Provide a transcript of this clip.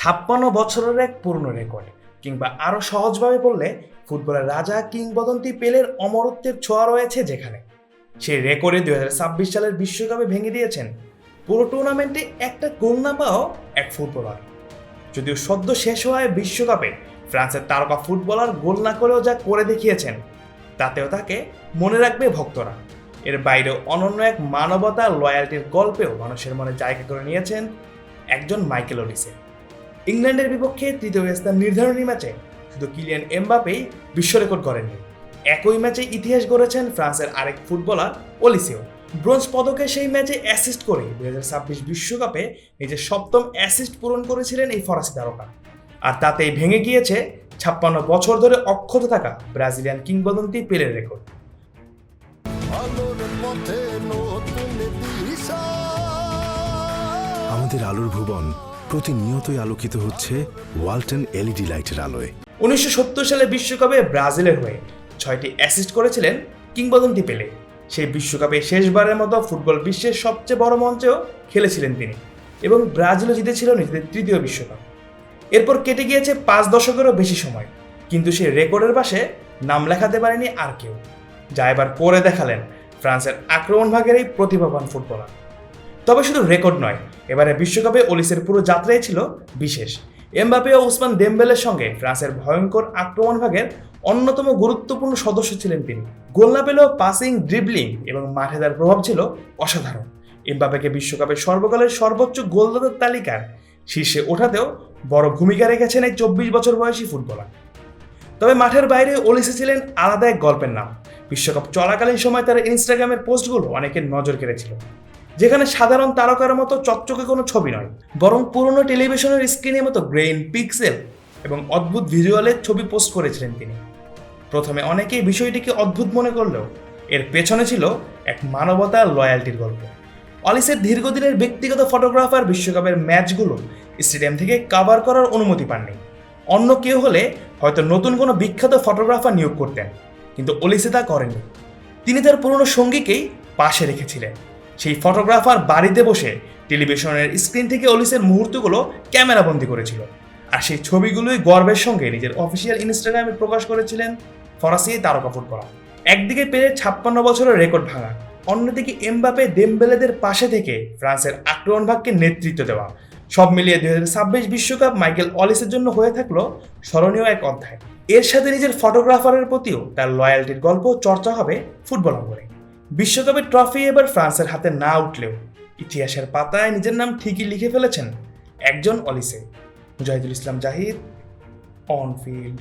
56 বছরের এক পুরনো রেকর্ড, কিংবা আরও সহজভাবে বললে ফুটবলের রাজা কিংবদন্তি পেলের অমরত্বের ছোঁয়া রয়েছে যেখানে। সেই রেকর্ডে 2026 সালের বিশ্বকাপে ভেঙে দিয়েছেন পুরো টুর্নামেন্টে একটা গোল না পাওয়া এক ফুটবলার। যদিও সদ্য শেষ হওয়া বিশ্বকাপে ফ্রান্সের তারকা ফুটবলার গোল না করেও যা করে দেখিয়েছেন, তাতেও তাকে মনে রাখবে ভক্তরা। এর বাইরেও অনন্য এক মানবতা লয়্যালটির গল্পেও মানুষের মনে জায়গা করে নিয়েছেন একজন মাইকেল ওলিসে। ইংল্যান্ডের বিপক্ষে তৃতীয় স্থান নির্ধারণী ম্যাচে শুধু কিলিয়ান এমবাপেই বিশ্ব রেকর্ড করেননি, একই ম্যাচে ইতিহাস গড়েছেন ফ্রান্সের আরেক ফুটবলার ওলিসেও। ব্রোঞ্জ পদকে সেই ম্যাচে অ্যাসিস্ট করে 2026 বিশ্বকাপে নিজের সপ্তম অ্যাসিস্ট পূরণ করেছিলেন এই ফরাসি তারকা। আর তাতেই ভেঙে গিয়েছে 56 বছর ধরে অক্ষত থাকা ব্রাজিলিয়ান কিংবদন্তি পেলের রেকর্ড। আমাদের আলোর ভুবন প্রতিনিয়তই আলোকিত হচ্ছে ওয়ালটন এলইডি লাইটের আলোয়। 1970 সালে বিশ্বকাপে ব্রাজিলের হয়ে 6টি অ্যাসিস্ট করেছিলেন কিংবদন্তি পেলে। সেই বিশ্বকাপে শেষবারের মতো ফুটবল বিশ্বের সবচেয়ে বড় মঞ্চেও খেলেছিলেন তিনি, এবং ব্রাজিলও জিতেছিল নিজেদের তৃতীয় বিশ্বকাপ। এরপর কেটে গিয়েছে 5 দশকেরও বেশি সময়, কিন্তু সেই রেকর্ডের পাশে নাম লেখাতে পারেনি আর কেউ, যা এবার করে দেখালেন ফ্রান্সের আক্রমণভাগের এই প্রতিভাবান ফুটবলার। তবে শুধু রেকর্ড নয়, এবারে বিশ্বকাপে ওলিসের পুরো যাত্রাই ছিল বিশেষ। এমবাপে ও উসমান দেমবেলের সঙ্গে ফ্রান্সের ভয়ঙ্কর আক্রমণভাগের অন্যতম গুরুত্বপূর্ণ সদস্য ছিলেন তিনি। গোল না পেলেও পাসিং, ড্রিবলিং এবং মাঠে তার প্রভাব ছিল অসাধারণ। এমবাপেকে বিশ্বকাপের সর্বকালের সর্বোচ্চ গোলদাতার তালিকার শীর্ষে ওঠাতেও বড় ভূমিকা রেখেছেন এই 24 বছর বয়সী ফুটবলার। তবে মাঠের বাইরে ওলিসে ছিলেন আলাদা এক গল্পের নাম। বিশ্বকাপ চলাকালীন সময় তার ইনস্টাগ্রামের পোস্টগুলো অনেকের নজর কেড়েছিল, যেখানে সাধারণ তারকার মতো চকচকে কোনো ছবি নয়, বরং পুরনো টেলিভিশনের স্ক্রিনের মতো গ্রেইন, পিক্সেল এবং অদ্ভুত ভিজুয়ালের ছবি পোস্ট করেছিলেন তিনি। প্রথমে অনেকেই বিষয়টিকে অদ্ভুত মনে করলেও এর পেছনে ছিল এক মানবতা লয়্যালটির গল্প। অলিসের দীর্ঘদিনের ব্যক্তিগত ফটোগ্রাফার বিশ্বকাপের ম্যাচগুলো স্টেডিয়াম থেকে কভার করার অনুমতি পাননি। অন্য কেউ হলে হয়তো নতুন কোনো বিখ্যাত ফটোগ্রাফার নিয়োগ করতেন, কিন্তু ওলিসে তা করেননি। তিনি তার পুরনো সঙ্গীকেই পাশে রেখেছিলেন। সেই ফটোগ্রাফার বাড়িতে বসে টেলিভিশনের স্ক্রিন থেকে ওলিসের মুহূর্তগুলো ক্যামেরাবন্দি করেছিল, আর সেই ছবিগুলোই গর্বের সঙ্গে নিজের অফিসিয়াল ইনস্টাগ্রামে প্রকাশ করেছিলেন ফরাসি তারকা ফুটবলার। একদিকে পেলে 56 বছরের রেকর্ড ভাঙা, অন্যদিকে এমবাপে, দেমবেলেদের পাশে থেকে ফ্রান্সের আক্রমণভাগকে নেতৃত্ব দেওয়া, সব মিলিয়ে 2026 বিশ্বকাপ মাইকেল অলিসের জন্য হয়ে থাকলো স্মরণীয় এক অধ্যায়। এর সাথে নিজের ফটোগ্রাফারের প্রতিও তার লয়্যালটির গল্প চর্চা হবে ফুটবল অঙ্গনে। বিশ্বকাপের ট্রফি এবার ফ্রান্সের হাতে না উঠলেও ইতিহাসের পাতায় নিজের নাম ঠিকই লিখে ফেলেছেন একজন অলিসে। Mujahidul Islam Zahid, on field.